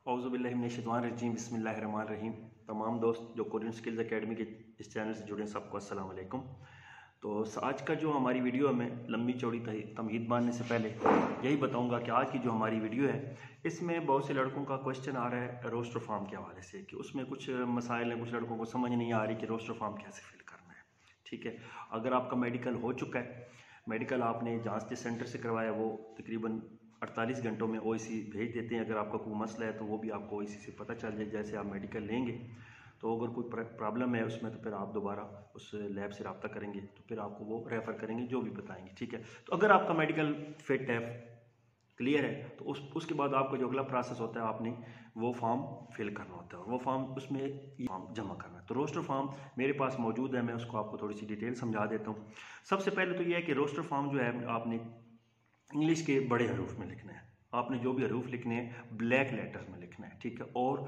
औज़ुबिल्लाहिमिनश्शैतानिर्रजीम बिस्मिल्लाहिर्रहमानिर्रहीम। तमाम दोस्त जो कोरियन स्किल्स एकेडमी के इस चैनल से जुड़े हैं सबको अस्सलाम वालेकुम। तो आज का जो हमारी वीडियो है, मैं लंबी चौड़ी तमहीद बांधने से पहले यही बताऊंगा कि आज की जो हमारी वीडियो है इसमें बहुत से लड़कों का क्वेश्चन आ रहा है रोस्टर फॉर्म के हवाले से कि उसमें कुछ मसाइल हैं, कुछ लड़कों को समझ नहीं आ रही कि रोस्टर फॉर्म कैसे फिल करना है। ठीक है, अगर आपका मेडिकल हो चुका है, मेडिकल आपने जांच सेंटर से करवाया, वो तकरीबन 48 घंटों में ओईसी भेज देते हैं। अगर आपका कोई मसला है तो वो भी आपको ओईसी से पता चल जाए। जैसे आप मेडिकल लेंगे तो अगर कोई प्रॉब्लम है उसमें तो फिर आप दोबारा उस लैब से रब्ता करेंगे तो फिर आपको वो रेफ़र करेंगे, जो भी बताएंगे। ठीक है, तो अगर आपका मेडिकल फिट है, क्लियर है, तो उसके बाद आपका जो अगला प्रोसेस होता है, आपने वो फॉर्म फिल करना होता है और वो फॉर्म उसमें फॉर्म जमा करना है। तो रोस्टर फॉर्म मेरे पास मौजूद है, मैं उसको आपको थोड़ी सी डिटेल समझा देता हूँ। सबसे पहले तो ये है कि रोस्टर फॉर्म जो है आपने इंग्लिश के बड़े हरूफ में लिखना है। आपने जो भी हरूफ लिखने हैं ब्लैक लेटर्स में लिखना है। ठीक है, और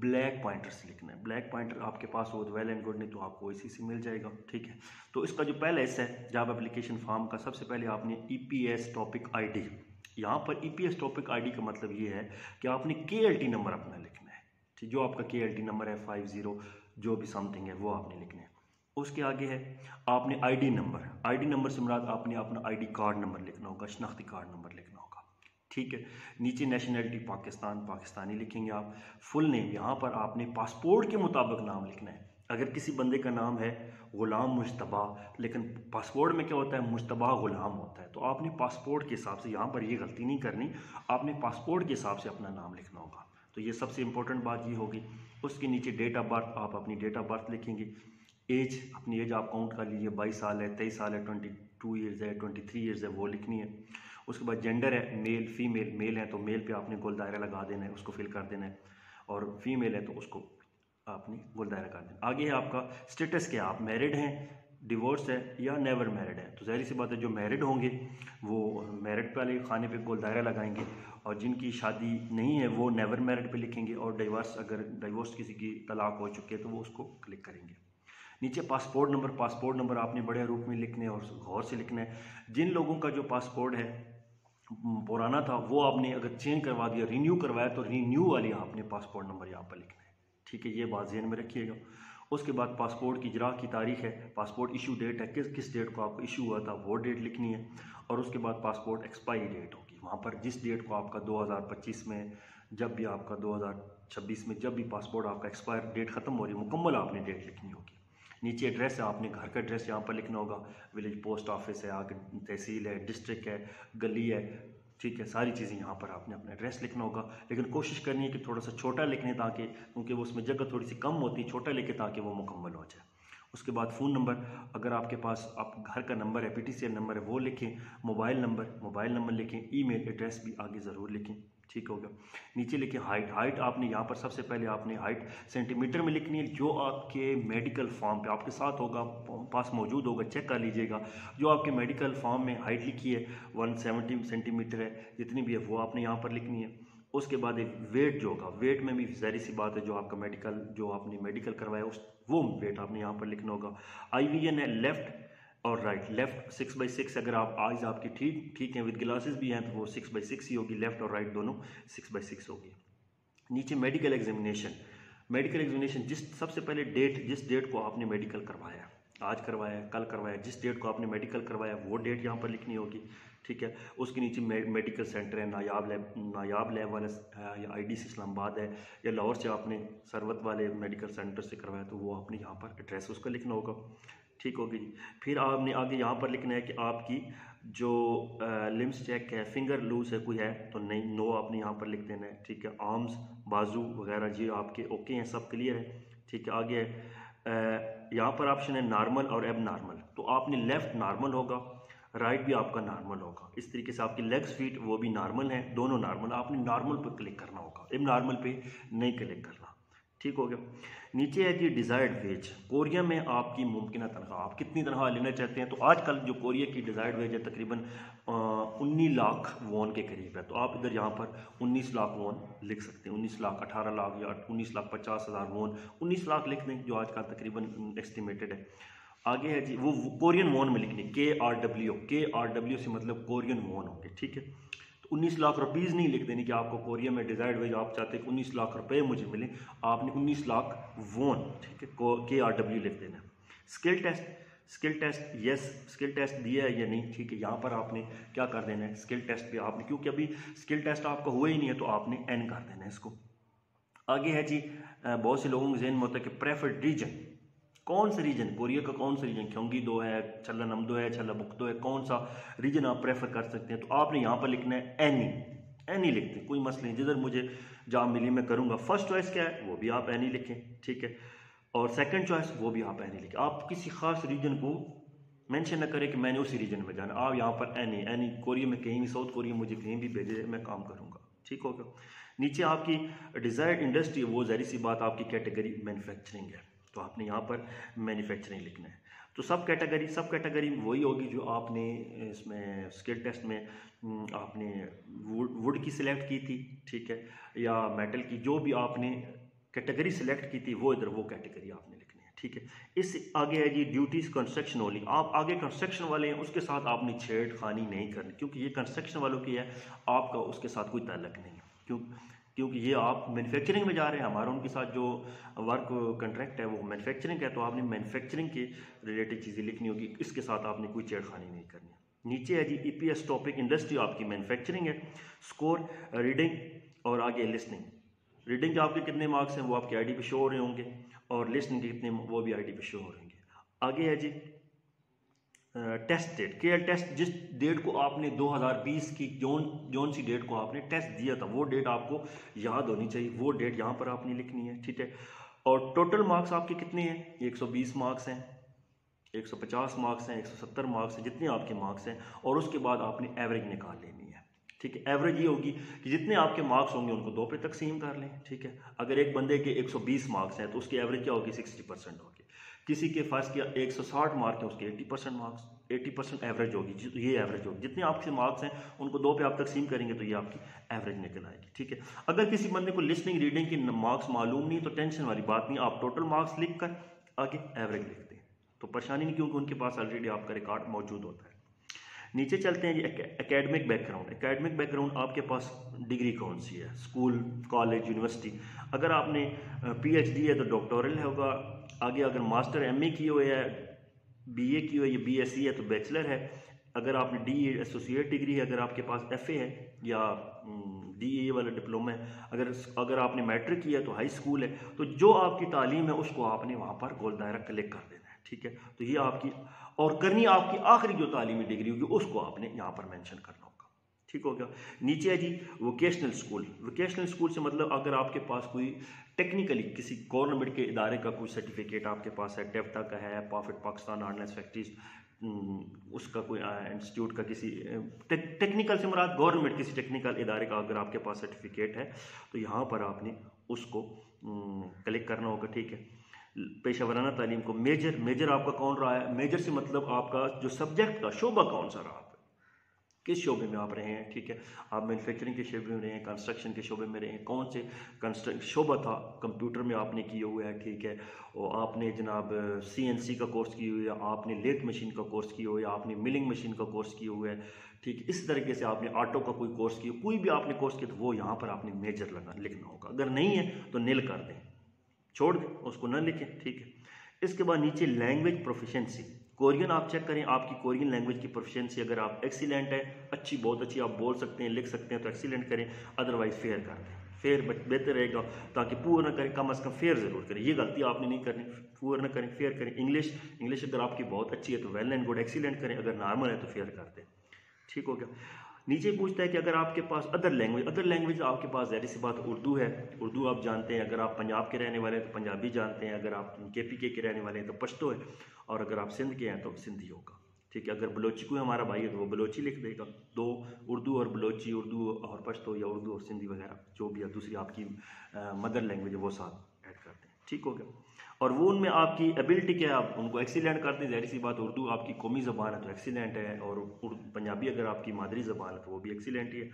ब्लैक पॉइंटर से लिखना है। ब्लैक पॉइंटर आपके पास हो तो वेल एंड गुड, नहीं तो आपको इसी से मिल जाएगा। ठीक है, तो इसका जो पहला हिस्सा है जॉब एप्लीकेशन फॉर्म का, सबसे पहले आपने ईपीएस टॉपिक आईडी, यहाँ पर ईपीएस टॉपिक आईडी का मतलब ये है कि आपने केएलटी नंबर अपना लिखना है। ठीक, जो आपका केएलटी नंबर है 50 जो भी समथिंग है वो आपने लिखना है। उसके आगे है आपने आईडी नंबर से मुराद आपने अपना आईडी कार्ड नंबर लिखना होगा, शनाख्ती कार्ड नंबर लिखना होगा। ठीक है, नीचे नेशनैलिटी पाकिस्तानी लिखेंगे आप। फुल नेम, यहाँ पर आपने पासपोर्ट के मुताबिक नाम लिखना है। अगर किसी बंदे का नाम है गुलाम मुश्तबा, लेकिन पासपोर्ट में क्या होता है, मुश्तबा गुलाम होता है, तो आपने पासपोर्ट के हिसाब से, यहाँ पर ये गलती नहीं करनी, आपने पासपोर्ट के हिसाब से अपना नाम लिखना होगा। तो ये सबसे इंपॉर्टेंट बात ये होगी। उसके नीचे डेट ऑफ बर्थ, आप अपनी डेट ऑफ बर्थ लिखेंगे। एज, अपनी एज आप काउंट कर लीजिए, 22 साल है, 23 साल है, 22 ईयर्स है, 23 ईयर्स है, वो लिखनी है। उसके बाद जेंडर है, मेल फीमेल, मेल है तो मेल पे आपने गोल दायरा लगा देना है, उसको फिल कर देना है, और फीमेल है तो उसको आपने गोल दायरा कर देना। आगे है आपका स्टेटस क्या, आप मैरिड हैं, डिवोर्स है या नेवर मैरिड है। तो जाहिर सी बात है जो मैरिड होंगे वो मैरिड वाले खाने पे गोल दायरा लगाएंगे, और जिनकी शादी नहीं है वो नेवर मैरिड पे लिखेंगे, और अगर डिवोर्स किसी की तलाक हो चुकी है तो वो उसको क्लिक करेंगे। नीचे पासपोर्ट नंबर आपने बड़े रूप में लिखने और गौर से लिखना है। जिन लोगों का जो पासपोर्ट है पुराना था वो आपने अगर चेंज करवा दिया, रिन्यू करवाया, तो रिन्यू वाली आपने पासपोर्ट नंबर यहाँ पर लिखना है। ठीक है, ये बात ज़हन में रखिएगा। उसके बाद पासपोर्ट की इजरा की तारीख है, पासपोर्ट इशू डेट है, किस डेट को आपको इशू हुआ था वो डेट लिखनी है। और उसके बाद पासपोर्ट एक्सपायरी डेट होगी, वहाँ पर जिस डेट को आपका 2025 में, जब भी आपका 2026 में जब भी पासपोर्ट आपका एक्सपायर डेट ख़त्म हो रही है, मुकम्मल आपने डेट लिखनी होगी। नीचे एड्रेस है, आपने घर का एड्रेस यहाँ पर लिखना होगा। विलेज पोस्ट ऑफिस है, आगे तहसील है, डिस्ट्रिक्ट है, गली है। ठीक है, सारी चीज़ें यहाँ पर आपने अपना एड्रेस लिखना होगा, लेकिन कोशिश करनी है कि थोड़ा सा छोटा लिखने, ताकि क्योंकि वो उसमें जगह थोड़ी सी कम होती है, छोटा लिखे ताकि वो मुकम्मल हो जाए। उसके बाद फ़ोन नंबर, अगर आपके पास आप घर का नंबर है, पीटीसीएल नंबर है, वो लिखें। मोबाइल नंबर लिखें। ईमेल एड्रेस भी आगे ज़रूर लिखें। ठीक होगा। नीचे लिखें हाइट आपने यहाँ पर सबसे पहले आपने हाइट सेंटीमीटर में लिखनी है, जो आपके मेडिकल फॉर्म पे आपके साथ होगा, पास मौजूद होगा, चेक कर लीजिएगा। जो आपके मेडिकल फॉर्म में हाइट लिखी है 170 सेंटीमीटर है, जितनी भी है वो आपने यहाँ पर लिखनी है। उसके बाद एक वेट जो होगा, वेट में भी ज़ाहिर सी बात है जो आपका मेडिकल, जो आपने मेडिकल करवाया वो वेट आपने यहाँ पर लिखना होगा। IVN है लेफ़्ट और राइट। लेफ़्ट 6/6, अगर आप आइज़ आपकी ठीक हैं, विद ग्लासेस भी हैं, तो वो 6/6 ही होगी, लेफ़्ट और राइट दोनों 6/6 होगी। नीचे मेडिकल एग्जामिनेशन सबसे पहले जिस डेट को आपने मेडिकल करवाया, आज करवाया, कल करवाया, जिस डेट को आपने मेडिकल करवाया वो डेट यहाँ पर लिखनी होगी। ठीक है, उसके नीचे मेडिकल सेंटर है, नायाब लैब वाला है, या IDC इस्लामाबाद है, या लाहौर से आपने सरवत वाले मेडिकल सेंटर से करवाया, तो वो आपने यहाँ पर एड्रेस उसका लिखना होगा। ठीक होगी जी। फिर आपने आगे यहाँ पर लिखना है कि आपकी जो लिम्स चेक है, फिंगर लूज है कोई है तो नहीं, नो आपने यहाँ पर लिख देना है। ठीक है, आर्म्स बाजू वगैरह जी आपके ओके हैं, सब क्लियर है। ठीक है, आगे है यहाँ पर ऑप्शन है नॉर्मल और एब नॉर्मल, तो आपने लेफ़्ट नॉर्मल होगा, राइट भी आपका नॉर्मल होगा। इस तरीके से आपकी लेग्स फीट वो भी नॉर्मल हैं, दोनों नॉर्मल, आपने नॉर्मल पर क्लिक करना होगा, एब नॉर्मल पे नहीं क्लिक करना। ठीक हो गया। नीचे है जी डिज़ायर्ड वेज, कोरिया में आपकी मुमकिन तनख्वाह, आप कितनी तनख्वाह लेना चाहते हैं। तो आजकल जो कोरिया की डिज़ायर्ड वेज है तकरीबन 19 लाख वॉन के करीब है, तो आप इधर यहाँ पर 19 लाख वॉन लिख सकते हैं। 19 लाख 18 लाख या 19,50,000 वॉन, 19 लाख लिख दें जो आजकल तकरीबन एस्टिमेटेड है। आगे है जी वो कोरियन वॉन में लिखनी, KRW से मतलब कोरियन वॉन होंगे। ठीक है, तो 19 लाख रुपीज़ नहीं लिख देनी कि आपको कोरिया में डिज़ायर्ड वेज आप चाहते हैं कि 19 लाख रुपए मुझे मिले, आपने 19 लाख वोन, ठीक है, KRW लिख देना। Skill test yes, skill test दिया है या नहीं, ठीक है, यहाँ पर आपने क्या कर देना है, स्किल टेस्ट पे आपने, क्योंकि अभी स्किल टेस्ट आपका हुआ ही नहीं है तो आपने N कर देना है इसको। आगे है जी, बहुत से लोगों के जहन में होता है कि प्रेफर्ड रीजन, कौन सा रीजन, कोरिया का कौन सा रीजन, क्योंगी-दो है, छल्ला-नमदो है, छल्ला-बुकदो है, कौन सा रीजन आप प्रेफर कर सकते हैं, तो आपने यहाँ पर लिखना है एनी लिखते हैं, कोई मसला नहीं, जिधर मुझे जॉब मिली मैं करूँगा। फर्स्ट चॉइस क्या है, वो भी आप एनी लिखें, ठीक है, और सेकंड चॉइस वो भी आप एनी लिखें। आप किसी खास रीजन को मेंशन न करें कि मैंने उसी रीजन में जाना, आप यहाँ पर एनी कोरिया में कहीं भी, साउथ कोरिया मुझे कहीं भी भेजे, मैं काम करूँगा, ठीक हो गया। नीचे आपकी डिज़ायर्ड इंडस्ट्री, वो ज़ाहिर सी बात आपकी कैटेगरी मैन्युफैक्चरिंग है, तो आपने यहाँ पर मैन्युफैक्चरिंग लिखना है। तो सब कैटेगरी वही होगी जो आपने इसमें स्किल टेस्ट में आपने वुड की सिलेक्ट की थी, ठीक है, या मेटल की, जो भी आपने कैटेगरी सिलेक्ट की थी वो इधर वो कैटेगरी आपने लिखनी है, ठीक है। इससे आगे है जी ड्यूटीज़ कंस्ट्रक्शन ओनली, आप आगे कंस्ट्रक्शन वाले हैं उसके साथ आपने छेड़खानी नहीं करनी, क्योंकि ये कंस्ट्रक्शन वालों की है, आपका उसके साथ कोई ताल्लुक नहीं है, क्योंकि ये आप मैन्युफैक्चरिंग में जा रहे हैं, हमारा उनके साथ जो वर्क कॉन्ट्रैक्ट है वो मैन्युफैक्चरिंग है, तो आपने मैन्युफैक्चरिंग के रिलेटेड चीज़ें लिखनी होगी, इसके साथ आपने कोई छेड़खानी नहीं करनी। नीचे है जी EPS टॉपिक, इंडस्ट्री आपकी मैन्युफैक्चरिंग है, स्कोर रीडिंग और आगे लिसनिंग। रीडिंग के आपके कितने मार्क्स हैं वो आपके ID पे शो हो रहे होंगे, और लिसनिंग के कितने वो भी ID पे शो हो रहेंगे। आगे है जी टेस्ट डेट, KL टेस्ट, जिस डेट को आपने 2020 की जौन सी डेट को आपने टेस्ट दिया था वो डेट आपको याद होनी चाहिए, वो डेट यहाँ पर आपने लिखनी है, ठीक है। और टोटल मार्क्स आपके कितने हैं, 120 मार्क्स हैं, 150 मार्क्स हैं, 170 मार्क्स हैं, जितने आपके मार्क्स हैं, और उसके बाद आपने एवरेज निकाल लेनी है, ठीक है। एवरेज ये होगी कि जितने आपके मार्क्स होंगे उनको 2 पे तकसीम कर लें, ठीक है। अगर एक बंदे के 120 मार्क्स हैं तो उसकी एवरेज क्या होगी, 60% होगी। किसी के फर्स्ट किया 160 मार्क है, उसके 80% मार्क्स, 80% एवरेज होगी, ये एवरेज होगी। जितने आपके मार्क्स हैं उनको 2 पे आप तकसीम करेंगे तो ये आपकी एवरेज निकल आएगी, ठीक है। अगर किसी बंदे को लिसनिंग रीडिंग की मार्क्स मालूम नहीं तो टेंशन वाली बात नहीं, आप टोटल मार्क्स लिख कर आगे एवरेज लिखते हैं तो परेशानी नहीं, क्योंकि उनके पास ऑलरेडी आपका रिकॉर्ड मौजूद होता है। नीचे चलते हैं जी, एकेडमिक बैकग्राउंड। एकेडमिक बैकग्राउंड आपके पास डिग्री कौन सी है, स्कूल, कॉलेज, यूनिवर्सिटी। अगर आपने PhD है तो डॉक्टोरल होगा, आगे अगर मास्टर MA किए हुए है, BA की हुई है, BSc है तो बैचलर है। अगर आपने DE एसोसिएट डिग्री है, अगर आपके पास FA है या DEA वाला डिप्लोमा है, अगर आपने मैट्रिक किया तो हाई स्कूल है, तो जो आपकी तालीम है उसको आपने वहाँ पर गोल दायरा क्लिक कर देना है, ठीक है। तो ये आपकी, और करनी आपकी आखिरी जो तालीमी डिग्री होगी उसको आपने यहाँ पर मेंशन करना होगा, ठीक हो गया। नीचे है जी वोकेशनल स्कूल। वोकेशनल स्कूल से मतलब अगर आपके पास कोई टेक्निकली किसी गवर्नमेंट के इदारे का कोई सर्टिफिकेट आपके पास है, टेफ्टा का है, परफेक्ट पाकिस्तान ऑर्डिनेंस फैक्ट्रीज उसका कोई इंस्टीट्यूट का, किसी टेक्निकल से मुराद गवर्नमेंट किसी टेक्निकल इदारे का अगर आपके पास सर्टिफिकेट है तो यहाँ पर आपने उसको क्लिक करना होगा, ठीक है। पेशा वराना तालीम को मेजर आपका कौन रहा है, मेजर से मतलब आपका जो सब्जेक्ट का शोबा कौन सा रहा, किस शोबे में आप रहे हैं, ठीक है। आप मैन्युफैक्चरिंग के शोबे में रहे हैं, कंस्ट्रक्शन के शोबे में रहे हैं, कौन से शोबा था, कंप्यूटर में आपने किए हुए है, ठीक है, और आपने जनाब CNC का कोर्स किए हुए है, आपने लेथ मशीन का कोर्स किए हुए है, आपने मिलिंग मशीन का कोर्स किए हुए है, ठीक है। इस तरीके से आपने ऑटो का कोई कोर्स किया, कोई भी आपने कोर्स किया तो वो यहाँ पर आपने मेजर लिखना होगा। अगर नहीं है तो नील कर दें, छोड़ दें, उसको न लिखें, ठीक है। इसके बाद नीचे लैंग्वेज प्रोफिशिएंसी, कोरियन आप चेक करें, आपकी कोरियन लैंग्वेज की प्रोफिशिएंसी अगर आप एक्सीलेंट है, अच्छी, बहुत अच्छी, आप बोल सकते हैं, लिख सकते हैं तो एक्सीलेंट करें, अदरवाइज फेयर कर दें, फेयर बेहतर रहेगा, ताकि पुअर न करें, कम अज़ कम फेयर ज़रूर करें, ये गलती आपने नहीं करनी, पुअर न करें, फेयर करें। इंग्लिश अगर आपकी बहुत अच्छी है तो वेल एंड गुड, एक्सीलेंट करें, अगर नॉर्मल है तो फेयर कर दें, ठीक हो गया। नीचे पूछता है कि अगर आपके पास अदर लैंग्वेज आपके पास ज़ाहिर सी बात उर्दू है, उर्दू आप जानते हैं, अगर आप पंजाब के रहने वाले हैं तो पंजाबी जानते हैं, अगर आप KPK के रहने वाले हैं तो पश्तो है, और अगर आप सिंध के हैं तो सिंधी होगा, ठीक है। अगर बलोची कोई हमारा भाई है तो वो बलोची लिख देगा, 2 उर्दू और बलोची, उर्दू और पश्तो या उर्दू और सिंधी वगैरह जो भी है दूसरी आपकी मदर लैंग्वेज है वो साथ ऐड कर दें, ठीक हो गया। और वो उनमें आपकी एबिलिटी क्या है, आप उनको एक्सीलेंट कर दें, ज़ाहिर सी बात उर्दू आपकी कौमी ज़बान है तो एक्सीलेंट है, और पंजाबी अगर आपकी मादरी ज़बान है तो वो भी एक्सीलेंट ही है।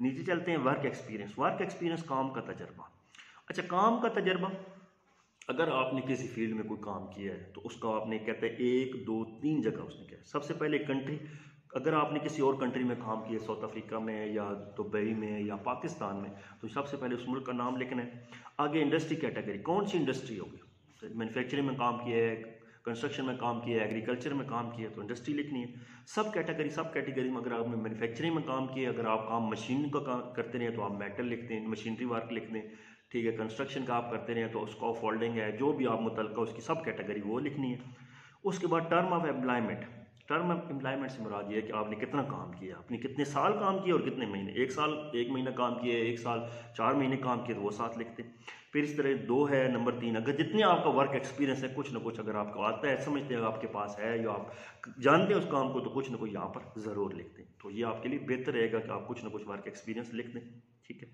नीचे चलते हैं वर्क एक्सपीरियंस, काम का तजर्बा। अच्छा, काम का तजर्बा, अगर आपने किसी फील्ड में कोई काम किया है तो उसका आपने कहते हैं 1, 2, 3 जगह उसने किया है। सबसे पहले अगर आपने किसी और कंट्री में काम किया, साउथ अफ्रीका में या दुबई में या पाकिस्तान में, तो सबसे पहले उस मुल्क का नाम लिखना है। आगे इंडस्ट्री कैटेगरी, कौन सी इंडस्ट्री होगी, मैन्युफैक्चरिंग में काम किया है, कंस्ट्रक्शन में काम किया है, एग्रीकल्चर में काम किया है, तो इंडस्ट्री लिखनी है। सब कैटेगरी में अगर आपने मैन्युफैक्चरिंग में काम किया, अगर आप काम मशीन का काम करते रहे तो आप मेटल लिखते हैं, मशीनरी वर्क लिखते हैं, ठीक है। कंस्ट्रक्शन का आप करते रहे तो उसका फोल्डिंग है, जो भी आप मुतलका उसकी सब कैटेगरी वो लिखनी है। उसके बाद term of employment, term of employment से मुराद ये है कि आपने कितना काम किया, आपने कितने साल काम किया और कितने महीने। 1 साल 1 महीना काम किया, 1 साल 4 महीने काम किया तो वो 7 लिखते हैं। फिर इस तरह 2 है। नंबर 3, अगर जितने आपका वर्क एक्सपीरियंस है, कुछ ना कुछ अगर आपको आता है, समझते हैं आपके पास है या आप जानते हैं उस काम को, तो कुछ ना कुछ यहाँ पर ज़रूर लिख दें। तो ये आपके लिए बेहतर रहेगा कि आप कुछ ना कुछ वर्क एक्सपीरियंस लिख दें, ठीक है।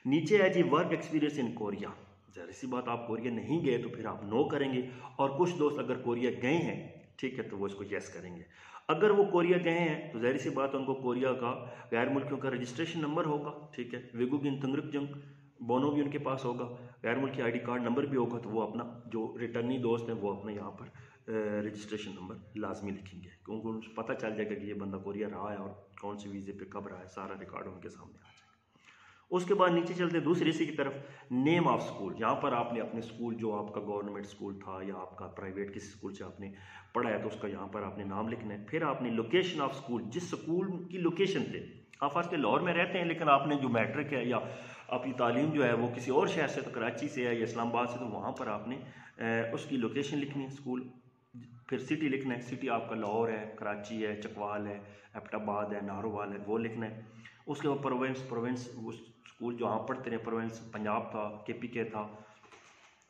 नीचे है जी वर्क एक्सपीरियंस इन कोरिया। ज़ाहिर सी बात, आप कोरिया नहीं गए तो फिर आप नो करेंगे, और कुछ दोस्त अगर कोरिया गए हैं, ठीक है, तो वो इसको यस करेंगे। अगर वो कोरिया गए हैं तो ज़ाहिर सी बात है उनको कोरिया का गैर मुल्कियों का रजिस्ट्रेशन नंबर होगा, ठीक है। विगुगिन तंग्रुकजंग बोनो भी उनके पास होगा, गैर मुल्की आईडी कार्ड नंबर भी होगा, तो वो अपना जो रिटर्नी दोस्त है वो अपना यहाँ पर रजिस्ट्रेशन नंबर लाजमी लिखेंगे, क्योंकि उनको पता चल जाएगा कि ये बंदा कोरिया रहा है और कौन से वीज़े पे कब रहा है, सारा रिकॉर्ड उनके सामने आ जाएगा। उसके बाद नीचे चलते हैं दूसरी हिस्से की तरफ, नेम ऑफ स्कूल। यहाँ पर आपने अपने स्कूल, जो आपका गवर्नमेंट स्कूल था या आपका प्राइवेट किसी स्कूल से आपने पढ़ा है, तो उसका यहाँ पर आपने नाम लिखना है। फिर आपने लोकेशन ऑफ स्कूल, जिस स्कूल की लोकेशन पे आप फर्स्ट के लाहौर में रहते हैं, लेकिन आपने जो मैट्रिक है या आपकी तालीम जो है वो किसी और शहर से, तो कराची से है या इस्लामाबाद से, तो वहाँ पर आपने उसकी लोकेशन लिखनी है, स्कूल। फिर सिटी लिखना है, सिटी आपका लाहौर है, कराची है, चकवाल है, एबटाबाद है, नारोवाल है, वो लिखना है। उसके बाद प्रोविंस वो स्कूल जो आप पढ़ते रहे, प्रोविंस पंजाब था, KPK था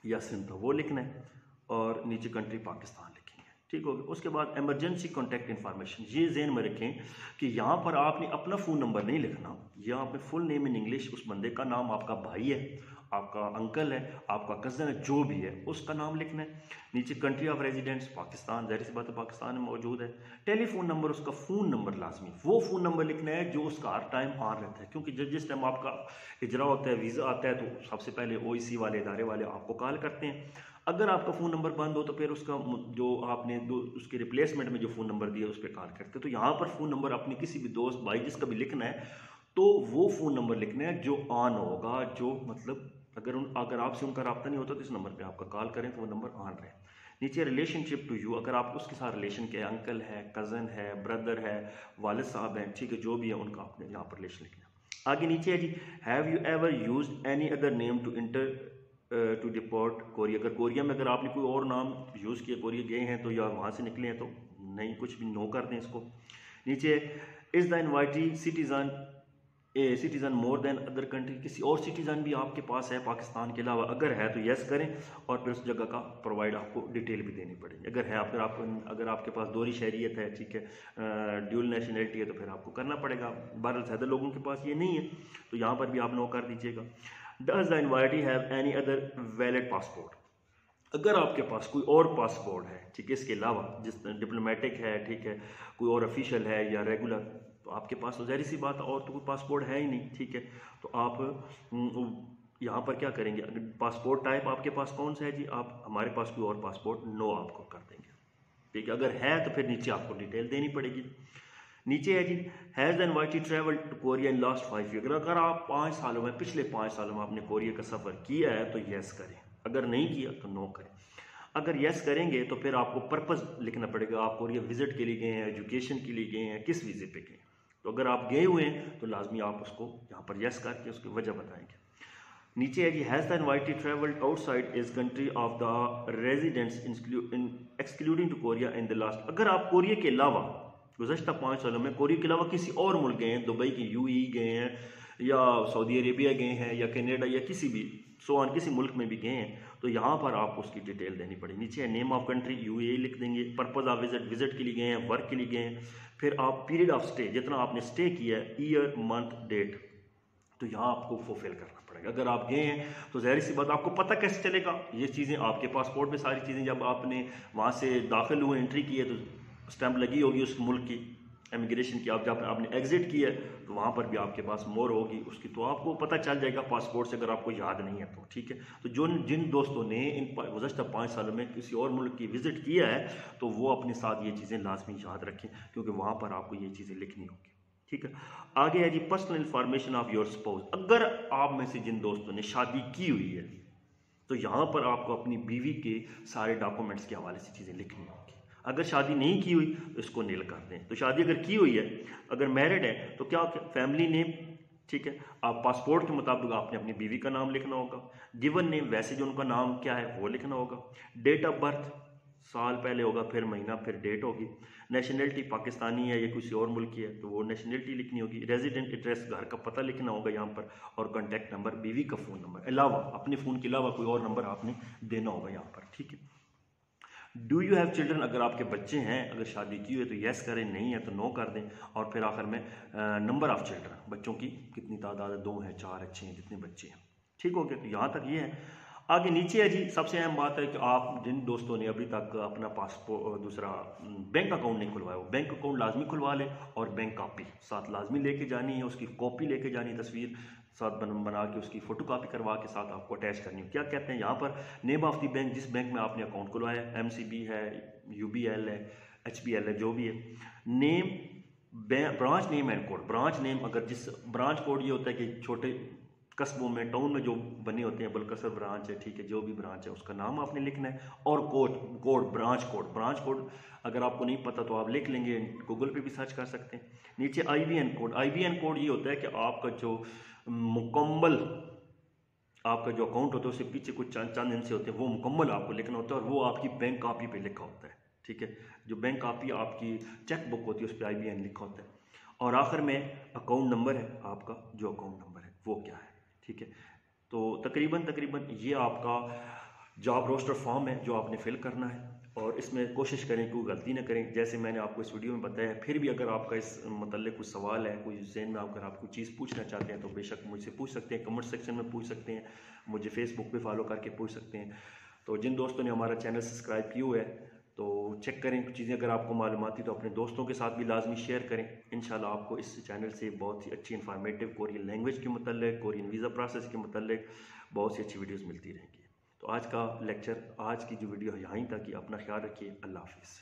या सिंध था, वो लिखना है। और नीचे कंट्री पाकिस्तान लिखेंगे, ठीक हो गया। उसके बाद इमरजेंसी कॉन्टैक्ट इन्फॉर्मेशन, ये ज़हन में रखें कि यहाँ पर आपने अपना फ़ोन नंबर नहीं लिखना, यहाँ पे फुल नेम इन इंग्लिश, उस बंदे का नाम, आपका भाई है, आपका अंकल है, आपका कज़न है, जो भी है उसका नाम लिखना है। नीचे कंट्री ऑफ रेजिडेंस पाकिस्तान, ज़ाहिर सी बात है पाकिस्तान में मौजूद है। टेलीफोन नंबर, उसका फ़ोन नंबर लाजमी, वो फ़ोन नंबर लिखना है जो उसका हर टाइम ऑन रहता है, क्योंकि जिस टाइम आपका इजरा होता है, वीज़ा आता है, तो सबसे पहले OEC वाले इदारे वाले आपको कॉल करते हैं। अगर आपका फ़ोन नंबर बंद हो तो फिर उसका जो आपने उसके रिप्लेसमेंट में जो फ़ोन नंबर दिया उस पर कॉल करते हैं। तो यहाँ पर फ़ोन नंबर अपने किसी भी दोस्त भाई जिसका भी लिखना है, तो वो फ़ोन नंबर लिखना है जो ऑन होगा, जो मतलब अगर आपसे उनका रब्ता नहीं होता तो इस नंबर पे आपका कॉल करें तो वो नंबर ऑन रहे। नीचे रिलेशनशिप टू यू, अगर आप उसके साथ रिलेशन के, अंकल है, कज़न है, ब्रदर है, वालिद साहब हैं, ठीक है, जो भी है उनका आपने यहाँ पर रिलेशन लिखना। आगे नीचे है जी, have you ever used any other name to enter to deport Korea. अगर कोरिया में अगर आपने कोई और नाम यूज़ किया, कोरिया गए हैं तो, या वहाँ से निकले हैं तो नहीं, कुछ भी नो कर दें इसको। नीचे is the invitee citizen more than other country, किसी और सिटीज़न भी आपके पास है पाकिस्तान के अलावा, अगर है तो यस करें, और फिर उस जगह का प्रोवाइड आपको डिटेल भी देनी पड़ेगी। अगर है अगर आपके पास दोहरी शहरियत है, ठीक है, ड्यूल नेशनलिटी है, तो फिर आपको करना पड़ेगा। बहरहाल ज़्यादा लोगों के पास ये नहीं है, तो यहाँ पर भी आप नो कर दीजिएगा। Does the invitee have any other valid passport, अगर आपके पास कोई और पासपोर्ट है, ठीक है, इसके अलावा जिस डिप्लोमेटिक है, ठीक है, कोई और ऑफिशियल है या रेगुलर, तो आपके पास तो ज़ाहिर सी बात और तो कोई पासपोर्ट है ही नहीं, ठीक है। तो आप यहाँ पर क्या करेंगे, अगर पासपोर्ट टाइप आपके पास कौन सा है जी, आप हमारे पास कोई और पासपोर्ट, नो आपको कर देंगे, ठीक है। अगर है तो फिर नीचे आपको डिटेल देनी पड़ेगी। नीचे है जी, has the invitee travel to Korea in last 5 year, अगर आप 5 सालों में, पिछले 5 सालों में आपने कोरिया का सफ़र किया है तो यस करें, अगर नहीं किया तो नो करें। अगर यस करेंगे तो फिर आपको पर्पज़ लिखना पड़ेगा, आप कोरिया विजिट के लिए गए हैं, एजुकेशन के लिए गए हैं, किस वीज़े पे गए। तो अगर आप गए हुए हैं तो लाजमी आप उसको यहाँ पर यस करके उसकी वजह बताएंगे। नीचे है जी, has the invitee travelled outside is country of the residents excluding to Korea in the last, अगर आप कोरिया के अलावा गुज़श्ता 5 सालों में कोरिया के अलावा किसी और मुल्क गए हैं, दुबई की UAE गए हैं, या सऊदी अरेबिया गए हैं, या कनाडा, या किसी भी किसी मुल्क में भी गए हैं, तो यहाँ पर आप उसकी डिटेल देनी पड़ेगी। नीचे है नेम ऑफ कंट्री, UAE लिख देंगे, पर्पज़ ऑफ विजिट के लिए गए हैं, वर्क के लिए गए हैं, फिर आप पीरियड ऑफ स्टे, जितना आपने स्टे किया है, ईयर, मंथ, डेट, तो यहाँ आपको फुलफिल करना पड़ेगा। अगर आप गए हैं तो ज़ाहिर सी बात, आपको पता कैसे चलेगा, ये चीज़ें आपके पासपोर्ट में सारी चीज़ें, जब आपने वहाँ से दाखिल हुए, एंट्री की है, तो स्टैंप लगी होगी उस मुल्क की, इमिग्रेशन की, आप जब आपने एग्जिट किया है तो वहाँ पर भी आपके पास मोर होगी उसकी, तो आपको पता चल जाएगा पासपोर्ट से, अगर आपको याद नहीं है तो। ठीक है, तो जिन दोस्तों ने इन गुज़श्ता 5 सालों में किसी और मुल्क की विज़िट किया है तो वो अपने साथ ये चीज़ें लाजमी याद रखें, क्योंकि वहाँ पर आपको ये चीज़ें लिखनी होगी। ठीक है, आगे है जी personal information of your spouse. अगर आप में से जिन दोस्तों ने शादी की हुई है तो यहाँ पर आपको अपनी बीवी के सारे डॉक्यूमेंट्स के हवाले से चीज़ें लिखनी होगी। अगर शादी नहीं की हुई तो इसको नील कर दें। तो शादी अगर की हुई है, अगर मैरिड है तो क्या फैमिली नेम, ठीक है, आप पासपोर्ट के मुताबिक आपने अपनी बीवी का नाम लिखना होगा। गिवन नेम, वैसे जो उनका नाम क्या है वो लिखना होगा। डेट ऑफ बर्थ, साल पहले होगा, फिर महीना, फिर डेट होगी। नेशनलिटी पाकिस्तानी है या किसी और मुल्क की है तो वो नेशनलिटी लिखनी होगी। रेजिडेंट एड्रेस, घर का पता लिखना होगा यहाँ पर, और कॉन्टैक्ट नंबर, बीवी का फ़ोन नंबर अलावा, अपने फ़ोन के अलावा कोई और नंबर आपने देना होगा यहाँ पर। ठीक है, डू यू हैव चिल्ड्रन, अगर आपके बच्चे हैं, अगर शादी की हुई है तो येस करें, नहीं है तो नो कर दें। और फिर आखिर में नंबर ऑफ़ चिल्ड्रन, बच्चों की कितनी तादाद है, 2 हैं, 4 अच्छे हैं, जितने बच्चे हैं। ठीक हो गया, तो यहाँ तक ये है। आगे नीचे है जी, सबसे अहम बात है कि आप जिन दोस्तों ने अभी तक अपना पासपोर्ट दूसरा बैंक अकाउंट नहीं खुलवाया, वो बैंक अकाउंट लाजमी खुलवा लें, और बैंक कॉपी साथ लाजमी लेके जानी है, उसकी कॉपी लेके जानी है, तस्वीर साथ बना के उसकी फ़ोटो कापी करवा के साथ आपको अटैच करनी है। क्या कहते हैं यहाँ पर, नेम ऑफ़ द बैंक, जिस बैंक में आपने अकाउंट खुलवाया है, MCB है, UBL है, HBL है, जो भी है, name, branch name and code. Branch name, अगर जिस ब्रांच कोड ये होता है कि छोटे कस्बों में, टाउन में जो बने होते हैं, बलकसर ब्रांच है, ठीक है, जो भी ब्रांच है उसका नाम आपने लिखना है, और कोड ब्रांच कोड अगर आपको नहीं पता तो आप लिख लेंगे, गूगल पे भी सर्च कर सकते हैं। नीचे IBN कोड ये होता है कि आपका जो मुकम्मल आपका जो अकाउंट होता है उससे पीछे कुछ चंद हिस्से होते हैं, वो मुकम्मल आपको लिखना होता है, और वो आपकी बैंक कॉपी पे लिखा होता है। ठीक है, जो बैंक कॉपी आपकी चेक बुक होती है उस पर IBN लिखा होता है। और आखिर में अकाउंट नंबर है आपका, जो अकाउंट नंबर है वो क्या है। ठीक है, तो तकरीबन ये आपका जॉब रोस्टर फॉर्म है जो आपने फिल करना है, और इसमें कोशिश करें कोई गलती ना करें, जैसे मैंने आपको इस वीडियो में बताया। फिर भी अगर आपका इस मतलब कुछ सवाल है, कोई जहन में अगर आप कोई चीज़ पूछना चाहते हैं तो बेशक मुझसे पूछ सकते हैं, कमेंट सेक्शन में पूछ सकते हैं, मुझे फेसबुक पे फॉलो करके पूछ सकते हैं। तो जिन दोस्तों ने हमारा चैनल सब्सक्राइब किया हुआ है तो चेक करें कुछ चीज़ें, अगर आपको मालूम आती तो अपने दोस्तों के साथ भी लाजमी शेयर करें। इंशाल्लाह आपको इस चैनल से बहुत ही अच्छी इन्फॉर्मेटिव कोरियन लैंग्वेज के मतलब, कोरियन वीज़ा प्रोसेस के मतलब बहुत सी अच्छी वीडियोज़ मिलती रहेंगी। तो आज का लेक्चर, आज की जो वीडियो है यहाँ तक ही। अपना ख्याल रखिए, अल्लाह हाफिज़।